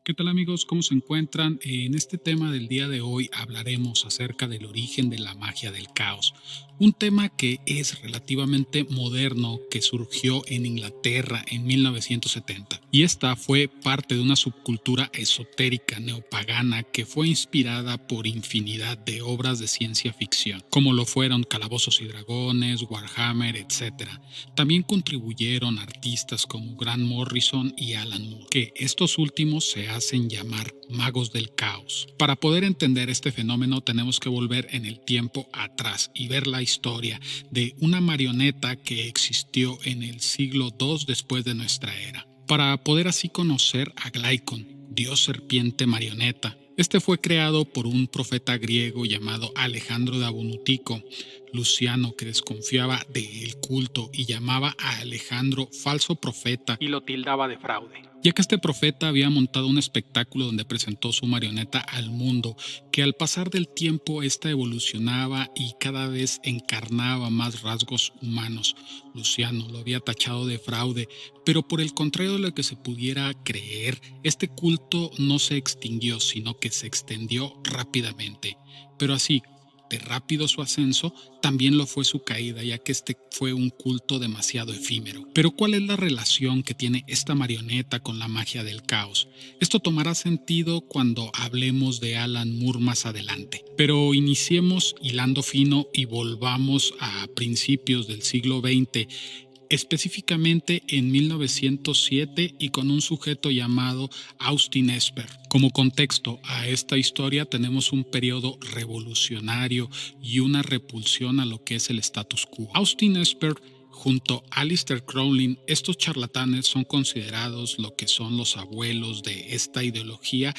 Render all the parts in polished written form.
¿Qué tal amigos? ¿Cómo se encuentran? En este tema del día de hoy hablaremos acerca del origen de la magia del caos, un tema que es relativamente moderno, que surgió en Inglaterra en 1970 y esta fue parte de una subcultura esotérica neopagana que fue inspirada por infinidad de obras de ciencia ficción, como lo fueron Calabozos y Dragones, Warhammer, etc. También contribuyeron artistas como Grant Morrison y Alan Moore, que estos últimos se hacen llamar magos del caos. Para poder entender este fenómeno tenemos que volver en el tiempo atrás y ver la historia de una marioneta que existió en el siglo II después de nuestra era, para poder así conocer a Glaikon, dios serpiente marioneta. Este fue creado por un profeta griego llamado Alejandro de Abunutico, Luciano, que desconfiaba del culto y llamaba a Alejandro falso profeta y lo tildaba de fraude, ya que este profeta había montado un espectáculo donde presentó su marioneta al mundo, que al pasar del tiempo esta evolucionaba y cada vez encarnaba más rasgos humanos. Luciano lo había tachado de fraude, pero por el contrario de lo que se pudiera creer, este culto no se extinguió, sino que se extendió rápidamente. Pero así de rápido su ascenso, también lo fue su caída, ya que este fue un culto demasiado efímero. Pero ¿cuál es la relación que tiene esta marioneta con la magia del caos? Esto tomará sentido cuando hablemos de Alan Moore más adelante. Pero iniciemos hilando fino y volvamos a principios del siglo XX, específicamente en 1907 y con un sujeto llamado Austin Esper. Como contexto a esta historia tenemos un periodo revolucionario y una repulsión a lo que es el status quo. Austin Esper junto a Aleister Crowley, estos charlatanes son considerados lo que son los abuelos de esta ideología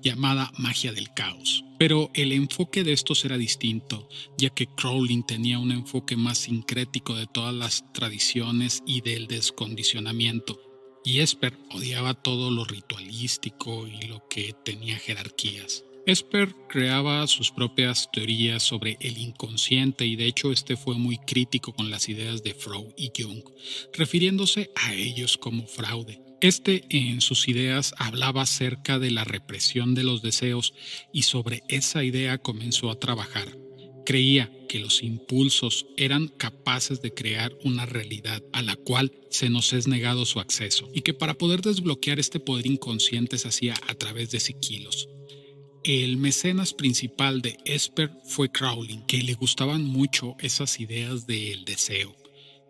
llamada magia del caos. Pero el enfoque de estos era distinto, ya que Crowley tenía un enfoque más sincrético de todas las tradiciones y del descondicionamiento, y Esper odiaba todo lo ritualístico y lo que tenía jerarquías. Esper creaba sus propias teorías sobre el inconsciente y de hecho este fue muy crítico con las ideas de Freud y Jung, refiriéndose a ellos como fraude. Este en sus ideas hablaba acerca de la represión de los deseos y sobre esa idea comenzó a trabajar. Creía que los impulsos eran capaces de crear una realidad a la cual se nos es negado su acceso y que para poder desbloquear este poder inconsciente se hacía a través de siquilos. El mecenas principal de Esper fue Crowley, que le gustaban mucho esas ideas del deseo.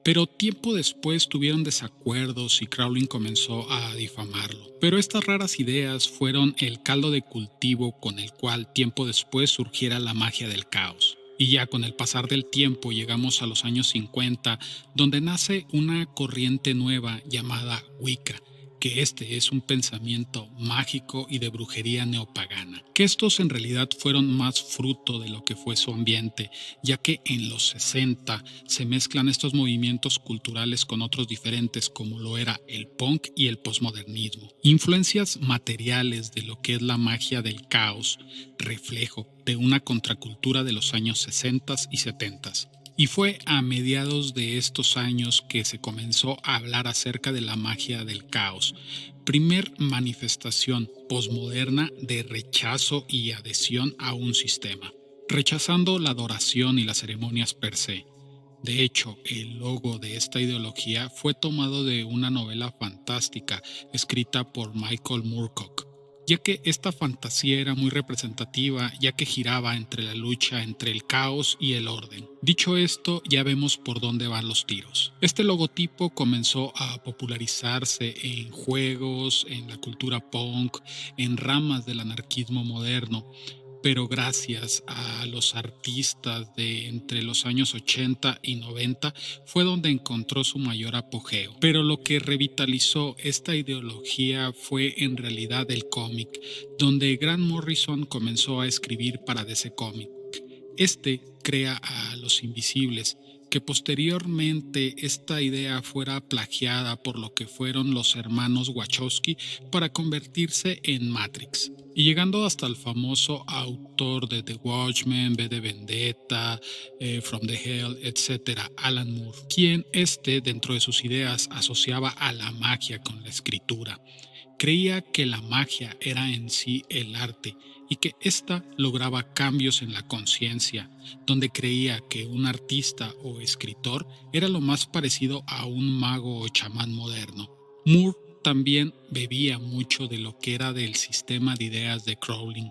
Pero tiempo después tuvieron desacuerdos y Crowley comenzó a difamarlo. Pero estas raras ideas fueron el caldo de cultivo con el cual tiempo después surgiera la magia del caos. Y ya con el pasar del tiempo llegamos a los años 50, donde nace una corriente nueva llamada Wicca, que este es un pensamiento mágico y de brujería neopagana, que estos en realidad fueron más fruto de lo que fue su ambiente, ya que en los 60 se mezclan estos movimientos culturales con otros diferentes como lo era el punk y el posmodernismo, influencias materiales de lo que es la magia del caos, reflejo de una contracultura de los años 60 y 70. Y fue a mediados de estos años que se comenzó a hablar acerca de la magia del caos, primer manifestación posmoderna de rechazo y adhesión a un sistema, rechazando la adoración y las ceremonias per se. De hecho, el logo de esta ideología fue tomado de una novela fantástica escrita por Michael Moorcock, ya que esta fantasía era muy representativa, ya que giraba entre la lucha entre el caos y el orden. Dicho esto, ya vemos por dónde van los tiros. Este logotipo comenzó a popularizarse en juegos, en la cultura punk, en ramas del anarquismo moderno, pero gracias a los artistas de entre los años 80 y 90 fue donde encontró su mayor apogeo. Pero lo que revitalizó esta ideología fue en realidad el cómic, donde Grant Morrison comenzó a escribir para DC Comics. Este crea a los Invisibles, que posteriormente esta idea fuera plagiada por lo que fueron los hermanos Wachowski para convertirse en Matrix. Y llegando hasta el famoso autor de The Watchmen, V de Vendetta, From the Hell, etc., Alan Moore, quien dentro de sus ideas asociaba a la magia con la escritura, Creía que la magia era en sí el arte y que ésta lograba cambios en la conciencia, donde creía que un artista o escritor era lo más parecido a un mago o chamán moderno. Moore también bebía mucho de lo que era del sistema de ideas de Crowley,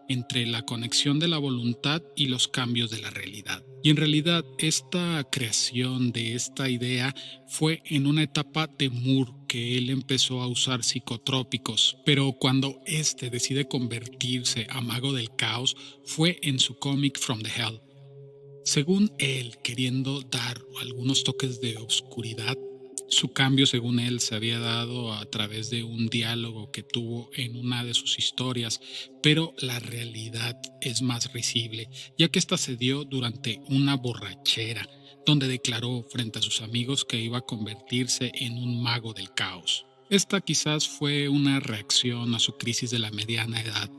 entre la conexión de la voluntad y los cambios de la realidad. Y en realidad esta creación de esta idea fue en una etapa de Moore que él empezó a usar psicotrópicos, pero cuando este decide convertirse a mago del caos fue en su cómic From the Hell. Según él, queriendo dar algunos toques de oscuridad, su cambio, según él, se había dado a través de un diálogo que tuvo en una de sus historias, pero la realidad es más risible, ya que esta se dio durante una borrachera, donde declaró frente a sus amigos que iba a convertirse en un mago del caos. Esta quizás fue una reacción a su crisis de la mediana edad,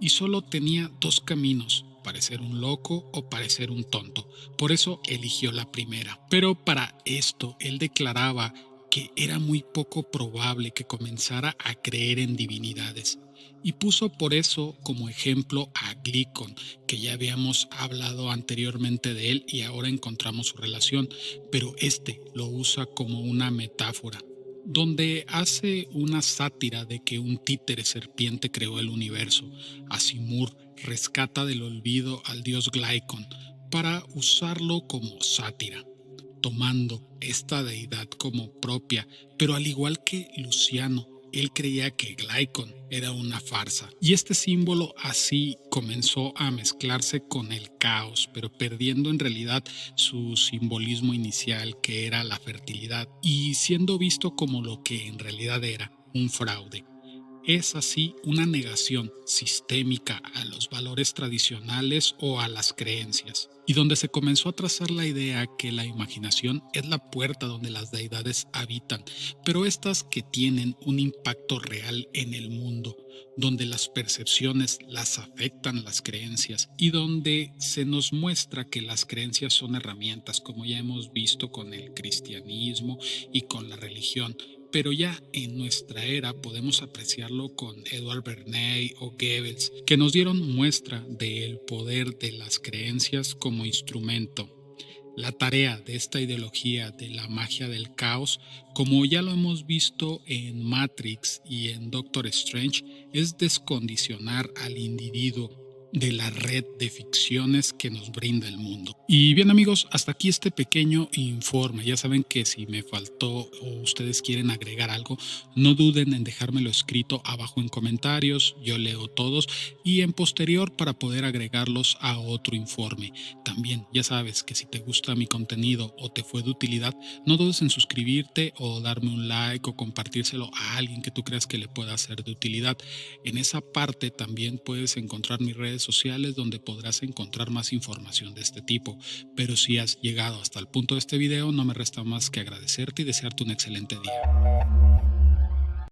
y solo tenía dos caminos: parecer un loco o parecer un tonto. Por eso eligió la primera. Pero para esto él declaraba que era muy poco probable que comenzara a creer en divinidades. Y puso por eso como ejemplo a Glicon, que ya habíamos hablado anteriormente de él y ahora encontramos su relación, pero este lo usa como una metáfora, donde hace una sátira de que un títere serpiente creó el universo. Así Moore rescata del olvido al dios Glycon para usarlo como sátira, tomando esta deidad como propia, pero al igual que Luciano, él creía que Glycon era una farsa. Y este símbolo así comenzó a mezclarse con el caos, pero perdiendo en realidad su simbolismo inicial, que era la fertilidad, y siendo visto como lo que en realidad era: un fraude. Es así una negación sistémica a los valores tradicionales o a las creencias, y donde se comenzó a trazar la idea que la imaginación es la puerta donde las deidades habitan, pero estas que tienen un impacto real en el mundo, donde las percepciones las afectan las creencias y donde se nos muestra que las creencias son herramientas, como ya hemos visto con el cristianismo y con la religión. Pero ya en nuestra era podemos apreciarlo con Edward Bernays o Goebbels, que nos dieron muestra del poder de las creencias como instrumento. La tarea de esta ideología de la magia del caos, como ya lo hemos visto en Matrix y en Doctor Strange, es descondicionar al individuo de la red de ficciones que nos brinda el mundo. Y bien amigos, hasta aquí este pequeño informe. Ya saben que si me faltó o ustedes quieren agregar algo, no duden en dejármelo escrito abajo en comentarios, yo leo todos y en posterior para poder agregarlos a otro informe. También ya sabes que si te gusta mi contenido o te fue de utilidad, no dudes en suscribirte o darme un like o compartírselo a alguien que tú creas que le pueda ser de utilidad. En esa parte también puedes encontrar mis redes sociales, donde podrás encontrar más información de este tipo. Pero si has llegado hasta el punto de este video, no me resta más que agradecerte y desearte un excelente día.